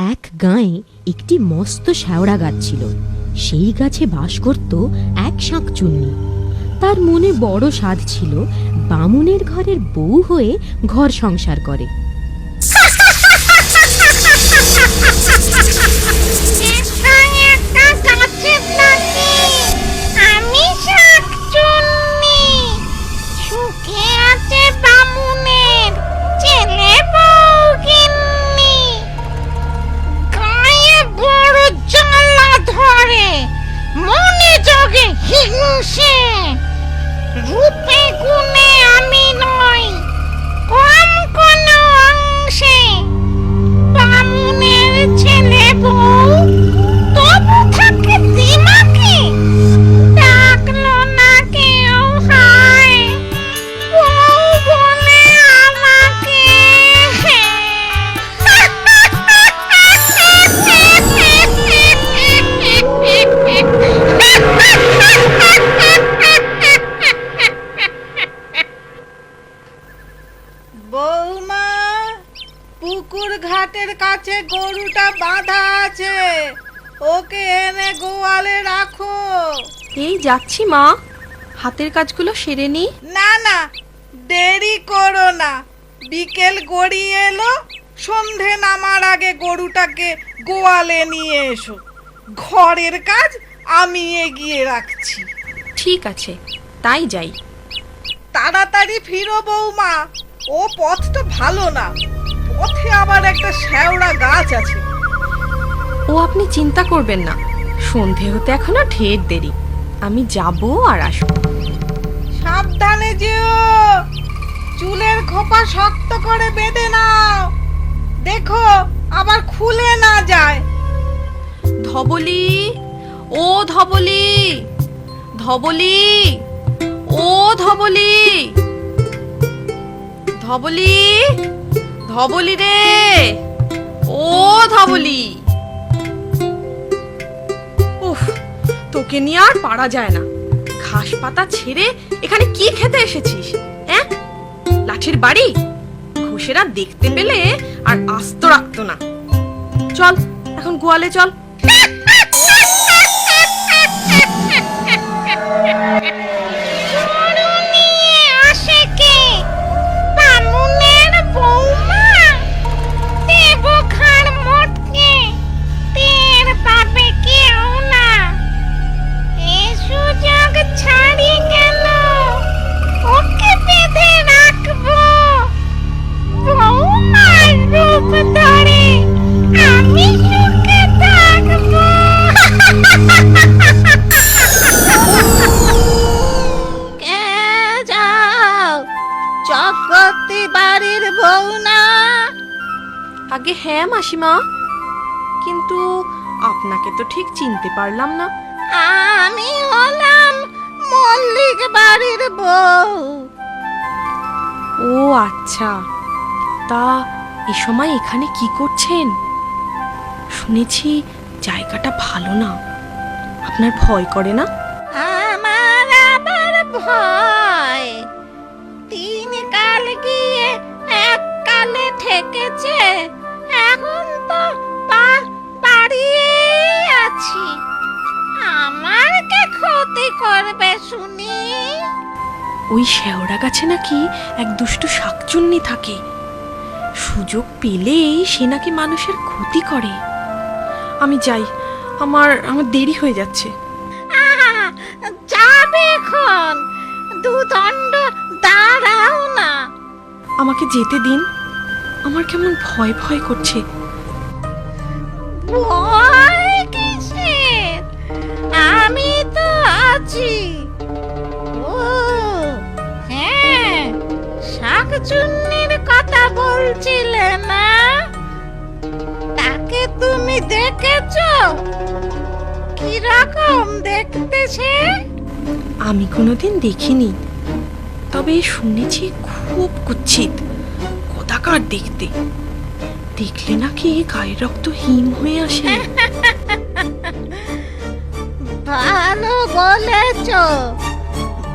এক গাঁয়ে একটি মস্ত শ্যাওড়া গাছ ছিল। সেই গাছে বাস করত এক শাঁকচুন্নি। তার মনে বড় সাধ ছিল বামুনের ঘরের বউ হয়ে ঘর সংসার করে। রূপে গুণে আমি নই কম কোন অংশে, বামুনের ছেলে বউ তবু থাকে দিমাকে, ডাকলো না কেউ হায় বউ বলে আমাকে। বৌমা, পুকুর ঘাটের কাছে গরুটা বাঁধা আছে, ওকে এনে গোয়ালে রাখো। এই যাচ্ছি মা, হাতের কাজগুলো সেরে নি। না না, দেরি করো না, বিকেল গড়িয়ে এলো, সন্ধে নামার আগে গরুটাকে গোয়ালে নিয়ে এসো। ঘরের কাজ আমি এগিয়ে রাখছি। ঠিক আছে, তাই যাই। তাড়াতাড়ি ফিরো বৌমা, ও পথটা ভালো না, পথে আবার একটা শ্যাওড়া গাছ আছে। ও আপনি চিন্তা করবেন না, সন্ধে হতে এখনো ঢের দেরি, আমি যাব আর আসবো। সাবধানে যেও, চুলের খোপা শক্ত করে বেঁধে নাও, দেখো আবার খুলে না যায়। ধবলি, ও ধবলি, ধবলি, ও ধবলি, ধবলি, ধবলি রে, ও ধবলি। উফ, তোকে নিয়ে আর পারা যায় না। ঘাস পাতা ছেড়ে এখানে কি খেতে এসেছিস? হ্যাঁ, লাঠির বাড়ি? ঘোষেরা দেখতে পেলে আর আস্ত রাখতো না। চল এখন গোয়ালে চল। বাড়ির বউ না? আগে হ্যাঁ মাসিমা, কিন্তু আপনাকে তো ঠিক চিনতে পারলাম না। আমি হলাম মল্লিক বাড়ির বউ। ও আচ্ছা, তা এ সময় এখানে কি করছেন? শুনেছি জায়গাটা ভালো না, আপনার ভয় করে না? আমার আবার ভয়? 3 কাল গিয়ে 1 কালে ঠেকেছে, এখন তো বাড়িয়ে আছি, আমার কে ক্ষতি করবে শুনি? ওই শেওড়া গাছে নাকি এক দুষ্ট শাকচুন্নি থাকে, সুযোগ পেলেই সে নাকি মানুষের ক্ষতি করে। আমি যাই, আমার দেরি হয়ে যাচ্ছে। যাবে এখন, দুদণ্ড দাঁড়াও না। আমাকে যেতে দিন, আমার কেমন ভয় ভয় করছে। ভয় কিসের? আমি তো আছি। ও হ্যাঁ, শাকচুন্নির কথা বলছিলে না? তাকে তুমি দেখেছো? কিরকম দেখতে সে? আমি কোনোদিন দেখিনি, তবে শুনেছি খুব কুৎসিত, কদাকার দেখতে, দেখলে নাকি গায়ের রক্ত হিম হয়ে আসে। ভালো বলেছ,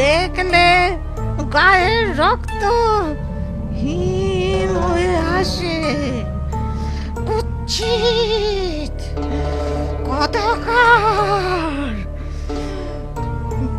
দেখলে গায়ের রক্ত হিম হয়ে আসে। কুচ্ছিত কতকার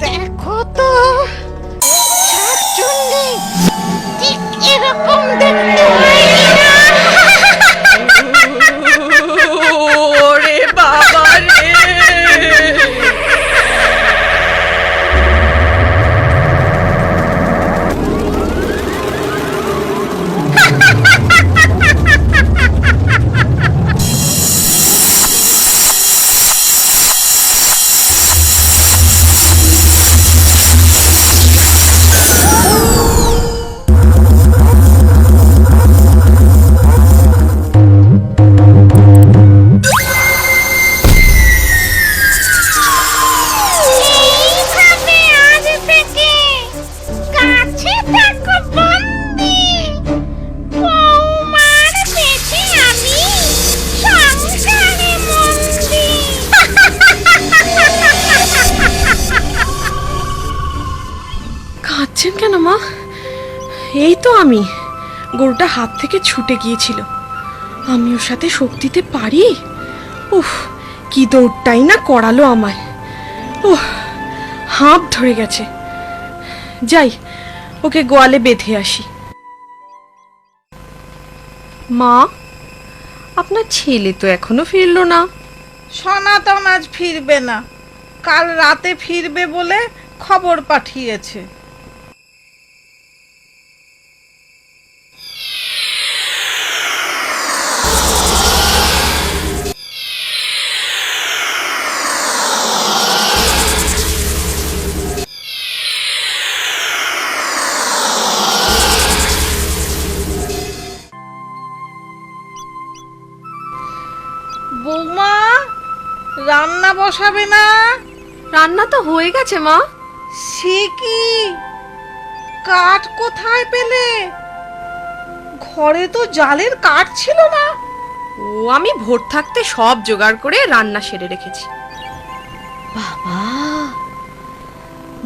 দেখো তো শাকচুন্নি ঠিক এরকম দেখতে হয় না? ওরে বাবা রে! এইভাবে আজ থেকে কাছে থাকো বন্দি, বৌমার পেটে আমি সংসারে মন্দি। কাঁদছেন কেন মা? এই তো আমি, গরুটা হাত থেকে ছুটে গিয়েছিল। আমি ওর সাথে শক্তিতে পারি? উফ, কি দৌড়টাই না করালো আমায়। উফ, হাঁপ ধরে গেছে। যাই, ওকে গোয়ালে বেঁধে আসি। মা, আপনার ছেলে তো এখনো ফিরলো না। সনাতন আজ ফিরবে না, কাল রাতে ফিরবে বলে খবর পাঠিয়েছে। বৌমা, রান্না বসাবে না? রান্না তো হয়ে গেছে মা। সে কি, কাঠ কোথায় পেলে? ঘরে তো জালের কাঠ ছিল না। ও, আমি ভোর থাকতে সব জোগাড় করে রান্না সেরে রেখেছি। বাবা,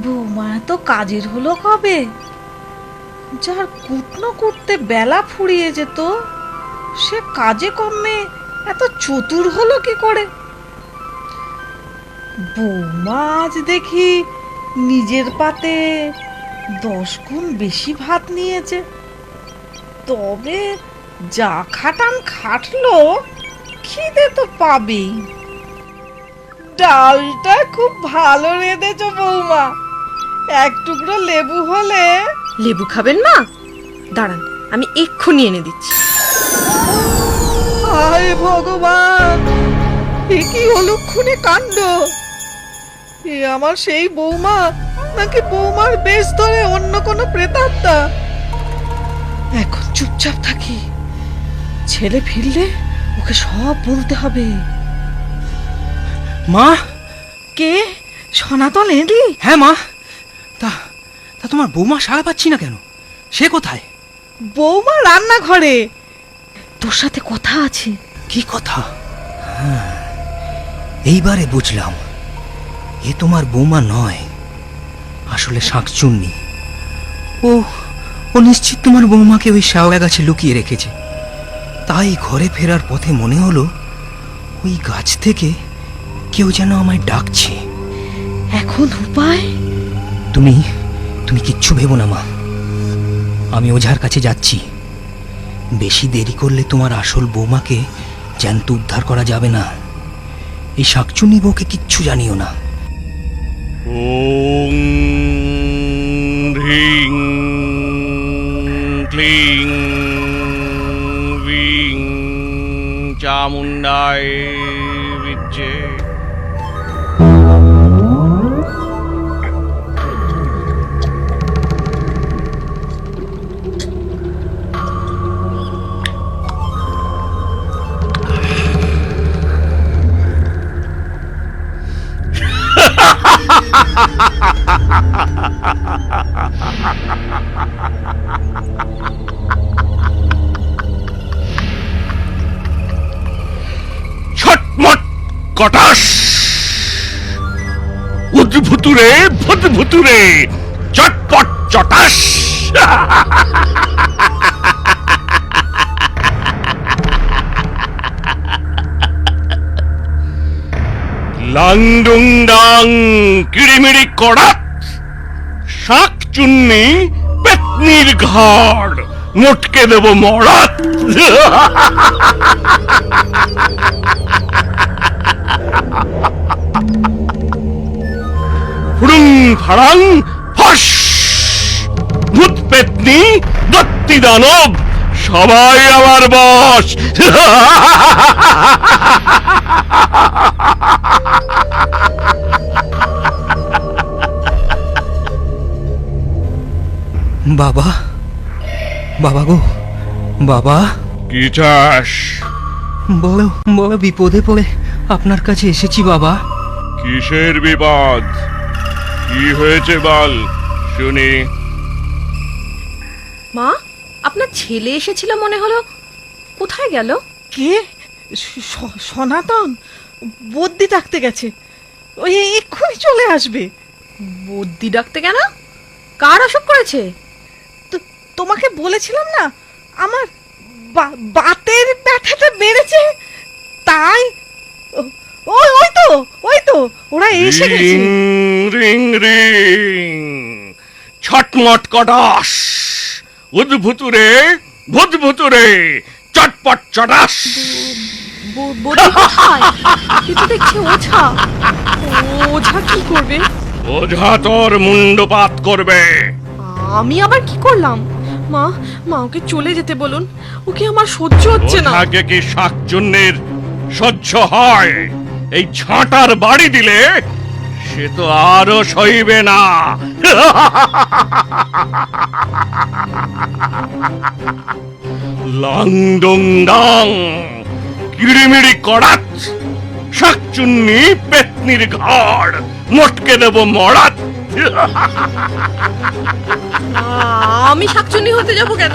বৌমা তো কাজের হলো কবে? যার কুটনো করতে বেলা ফুরিয়ে যেত, সে কাজে কমে এত চতুর হলো কি করে? বৌমা আজ দেখি নিজের পাতে 10 গুণ বেশি ভাত নিয়েছে। তবে যা খাটান খাটলো, খিদে তো পাবেই। ডালটা খুব ভালো রেঁধেছো বৌমা, এক টুকরো লেবু হলে। লেবু খাবেন মা? দাঁড়ান, আমি এক্ষুনি এনে দিচ্ছি। হায় ভগবান, এ কি অলক্ষণে কাণ্ড! এ আমার সেই বৌমা, নাকি বৌমার বেশ ধরে অন্য কোনো প্রেতাত্মা? এখন চুপচাপ থাকি, ছেলে ফিরলে ওকে সব বলতে হবে। মা, কে? সনাতন এলি? হ্যাঁ মা। তা তা তোমার বৌমা সাড়া পাচ্ছি না কেন? সে কোথায়? বৌমা রান্নাঘরে, তোর সাথে কথা আছে। কি কথা? হ্যাঁ, এইবারে বুঝলাম, এ তোমার বৌমা নয়, আসলে শাঁকচুন্নি। ও ও নিশ্চিত তোমার বৌমাকে ওই শ্যাওড়া গাছে লুকিয়ে রেখেছে। তাই ঘরে ফেরার পথে মনে হলো ওই গাছ থেকে কেউ যেন আমায় ডাকছে। এখন উপায়? তুমি তুমি কিচ্ছু ভেবো না মা, আমি ওঝার কাছে যাচ্ছি। বেশি দেরি করলে তোমার আসল বৌমাকে জ্যান্ত উদ্ধার করা যাবে না। এই শাকচুন্নি বউকে কিচ্ছু জানিও না। ওং হ্রিং ক্লিং বিং চামুণ্ডায় বিদ্যে। ছটমট কটাস, উদ্ভুতুরে ভুতভুতুরে, চটপট চটাস। লাংডুং ডাং কিড়িমিড়ি কড়াত, শাক চুন্নি পেতনির ঘাড়, মোটকে দেব মরাত। ফুড়ুং ফাড়াং ফস, ভূত পেতনি দত্তি দানব সবাই আমার বশ। বাবা, বাবা গো, বাবা। কি চাস? বলো বলো, বিপদে পড়ে আপনার কাছে এসেছি বাবা। কিসের বিপদ? কি হয়েছে বল শুনি। মা, আপনার ছেলে এসেছিল মনে হলো, কোথায় গেল? কে? সনাতন বদ্যি ডাকতে গেছে, ওই এক্ষুনি চলে আসবে। বদ্যি ডাকতে কেন? কার অসুখ করেছে? তোমাকে বলেছিলাম না, আমার বাতের ব্যথাটা বেড়েছে, তাই ওই তো ওরা এসে গেছে। রিং রিং ছটমট কটাস, উদ্ভুতুরে ভূতভুতুরে চটপট চটাস। বদ্যি কোথায়? এ তো দেখছি ওঝা। ওঝা কি করবে? ওঝা তোর মুন্ডপাত করবে। আমি আবার কি করলাম? মা, মা ওকে চলে যেতে বলুন, ওকে আমার সহ্য হচ্ছে না। ওঝাকে কি শাকচুন্নির সহ্য হয়? এই ছাঁটার বাড়ি দিলে সে তো আরো সইবে না। লাংডুং ডাং কিড়িমিড়ি কড়াত, শাকচুন্নি পেতনির ঘাড়, মোটকে দেব মরাত। আমি শাকচুন্নি হতে যাব কেন?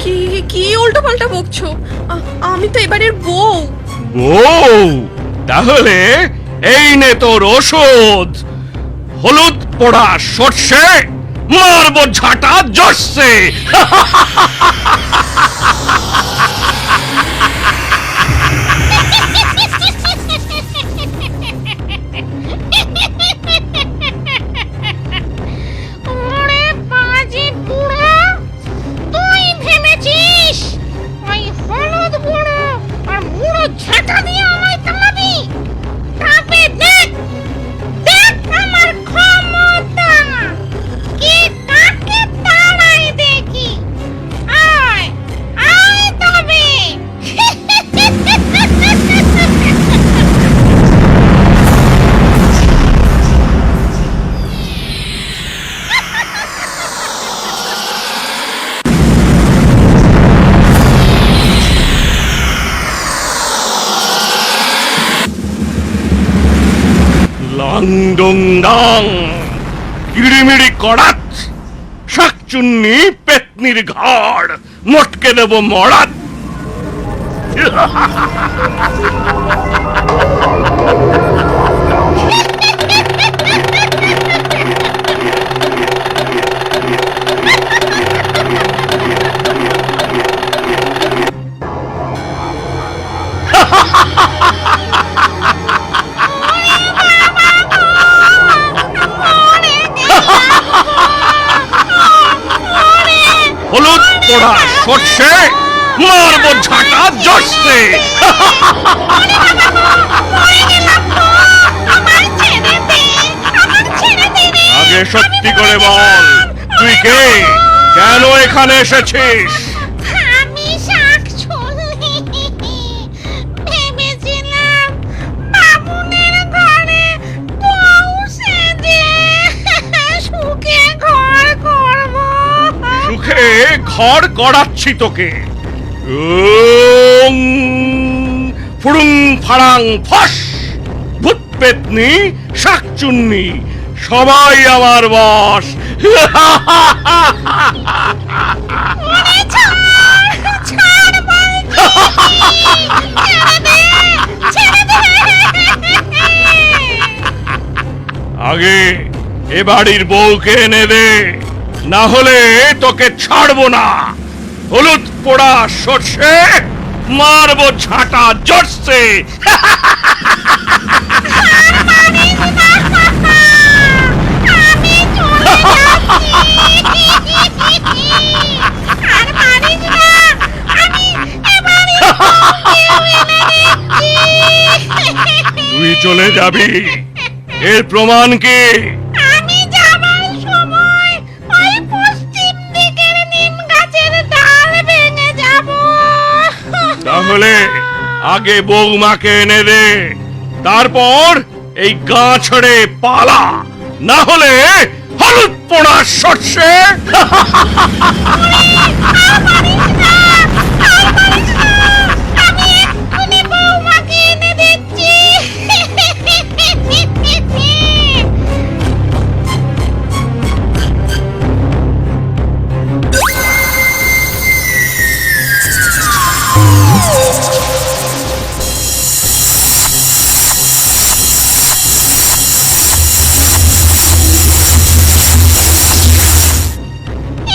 কি কি উল্টো পাল্টা বকছো? আমি তো এবারের বউ। বউ? তাহলে এই নে তোর ওষুধ। হলুদ পোড়া সর্ষে, মারবো ঝাঁটা জর্ষে। ওরে বাজে বুড়ো, তুই ভেবেছিস ওই হলুদ বুড়ো আর বুড়ো ঝাঁটা দিয়ে আমায় তাড়াবি? তবে দেখ, দেখ আমার ক্ষমতা, কে কাকে তাড়াই দেখি। আয় আয় তবে। লাংডুং ডাং কিড়িমিড়ি কড়াত, শাকচুন্নি পেতনির ঘাড়, মোটকে দেব মরাত। হলুদ পোড়া সর্ষে, মারবো ঝাঁটা জর্ষে। আগে সত্যি করে বল, তুই কে? কেন এখানে এসেছিস? আমি শাকচুন্নি, ভেবেছিলাম বামুনের ঘরে বউ সেজে সুখে ঘর করব। সুখে ঘর গড়াচ্ছি তোকে। ওং ফুড়ুং ফাড়াং ফস, ভূত পেতনি শাকচুন্নি সবাই আমার বশ। ওরে ছাড়, ছাড় বলছি, ছেড়ে দে, ছেড়ে দে। আগে এ বাড়ির বউকে এনে দে, না হলে তোকে ছাড়বো না। হলুদ পোড়া সর্ষে, মারবো ঝাঁটা জর্ষে। ছাড় আর মারিস না, আমি এবারে বউকেও এনে দিচ্ছি। তুই চলে যাবি, এর প্রমাণ কি? আমি যাবার সময় ওই পশ্চিম দিকের নিম গাছের ডাল ভেঙে যাব। তাহলে আগে বৌমাকে এনে দে, তারপর এই গা ছেড়ে পালা, না হলে হলুদ পোড়া সর্ষে। আমি এক্ষুনি বৌমাকে এনে দিচ্ছি।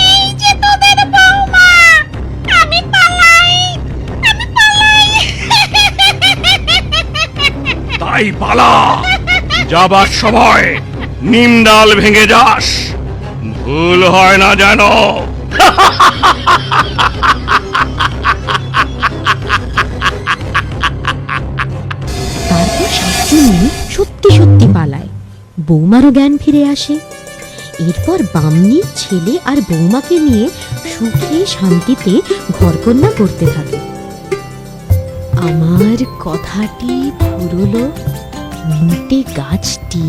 এই যে তোদের বৌমা, আমি পালাই, আমি পালাই। তাই পালা, যাবার সময় নিম ডাল ভেঙে যাস, ভুল হয় না যেন। তারপর শাকচুন্নি সত্যি সত্যি পালায়, বৌমারও জ্ঞান ফিরে আসে। এরপর বামনি ছেলে আর বৌমাকে নিয়ে সুখে শান্তিতে ঘরকন্যা করতে থাকে। আমার কথাটি ফুরলো, নিমটে গাছটি